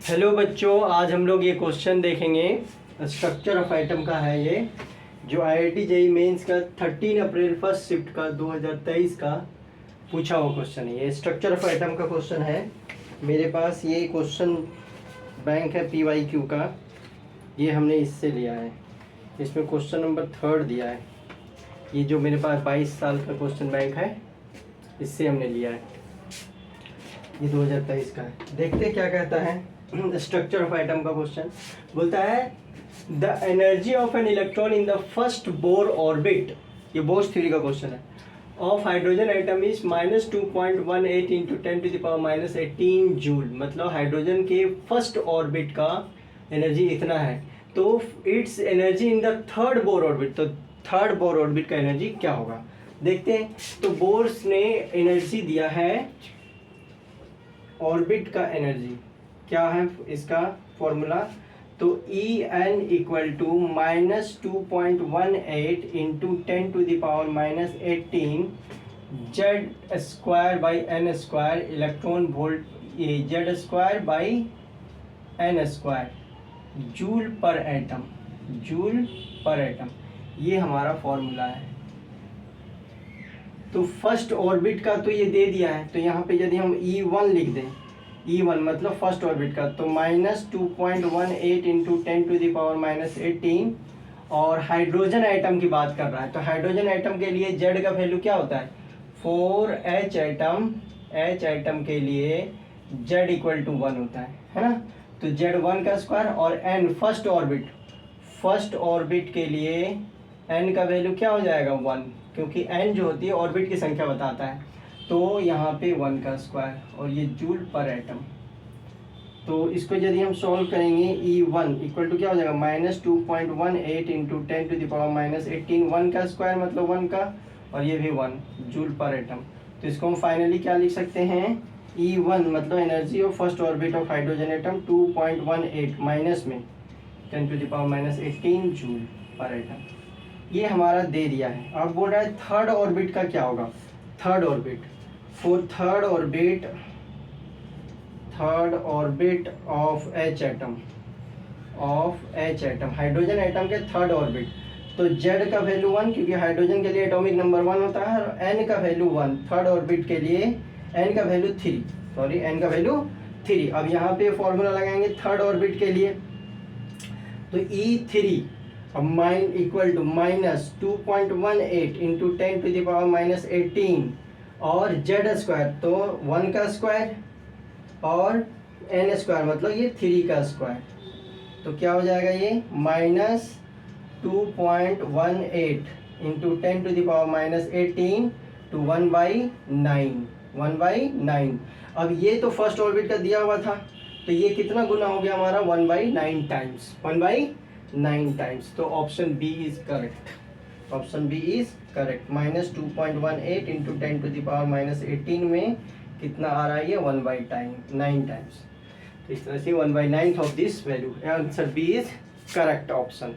Hello बच्चों, आज हम लोग ये क्वेश्चन देखेंगे। स्ट्रक्चर ऑफ आइटम का है ये, जो आईआईटी जेईई मेंस का 13 अप्रैल फर्स्ट शिफ्ट का 2023 का पूछा हुआ क्वेश्चन है। ये स्ट्रक्चर ऑफ आइटम का क्वेश्चन है मेरे पास। ये क्वेश्चन बैंक है PYQ का, ये हमने इससे लिया है। इसमें क्वेश्चन नंबर 3 दिया है। ये जो मेरे पास 22 साल का क्वेश्चन बैंक है, इससे हमने लिया है। ये 2023 का है। देखते हैं क्या कहता है। स्ट्रक्चर ऑफ आइटम का क्वेश्चन बोलता है the energy of an electron in the first Bohr orbit, ये बोर्स थ्योरी का क्वेश्चन है, of hydrogen atom is -2.18 into 10⁻⁻18 joule. मतलब हाइड्रोजन के फर्स्ट ऑर्बिट का एनर्जी इतना है, तो it's energy in the third Bohr orbit, तो थर्ड बोर ऑर्बिट का एनर्जी क्या होगा देखते हैं। तो बोर्स ने एनर्जी दिया है, ऑर्बिट का एनर्जी क्या है इसका फॉर्मूला, तो En equal to -2.18 into 10⁻⁻18 Z square by n square electron volt, ये Z square by n square joule per atom, joule per atom, ये हमारा फॉर्मूला है। तो फर्स्ट ऑर्बिट का तो ये दे दिया है, तो यहाँ पे यदि हम E1 लिख दें, E1 मतलब फर्स्ट ऑर्बिट का, तो -2.18 इंटू 10⁻⁻18, और हाइड्रोजन आइटम की बात कर रहा है, तो हाइड्रोजन आइटम के लिए Z का वैल्यू क्या होता है 4H आइटम, H आइटम के लिए Z इक्वल टू 1 होता है ना। तो Z1 का स्क्वायर, और N first orbit, first orbit के लिए N का वैल्यू क्या हो जाएगा 1, क्योंकि N जो होती है ऑर्बिट की संख्या बताता है, तो यहाँ पे 1 का स्क्वायर, और ये जूल पर एटम। तो इसको यदि हम सॉल्व करेंगे, E1 इक्वल टू क्या हो जाएगा -2.18 इंटू 10⁻⁻18, 1 का स्क्वायर मतलब 1 का, और ये भी 1 जूल पर एटम। तो इसको हम फाइनली क्या लिख सकते हैं, E1 मतलब energy of first orbit of hydrogen atom 2.18 minus में 10⁻⁻18 जूल पर एटम, ये हमारा दे दिया है। अब बोल रहा है थर्ड ऑर्बिट का क्या होगा, third orbit, for third orbit of H atom, of H atom, hydrogen atom के थर्ड ऑर्बिट, तो Z का वैल्यू 1, क्योंकि हाइड्रोजन के लिए एटॉमिक नंबर 1 होता है, और N का वैल्यू 1, थर्ड ऑर्बिट के लिए N का वैल्यू 3, सॉरी N का वैल्यू 3। अब यहाँ पे फॉर्मूला लगाएंगे थर्ड ऑर्बिट के लिए, तो E3 अब माइन इक्वल टू -2.18 इंटू 10⁻⁻18 और जेड स्क्वायर, तो 1 का स्क्वायर और एन स्क्वायर मतलब ये 3 का स्क्वायर, तो क्या हो जाएगा ये -2.18 इंटू 10⁻⁻18 टू 1/9। अब ये तो फर्स्ट ऑर्बिट का दिया हुआ था, तो ये कितना गुना हो गया हमारा 1/9 टाइम्स, 1/9 टाइम्स। तो option b is correct, option b is correct. -2.18 into 10⁻⁻18 में कितना आ रहा है ये 1/9 टाइम्स। तो इस तरह से 1/9 of this value, answer b is correct option.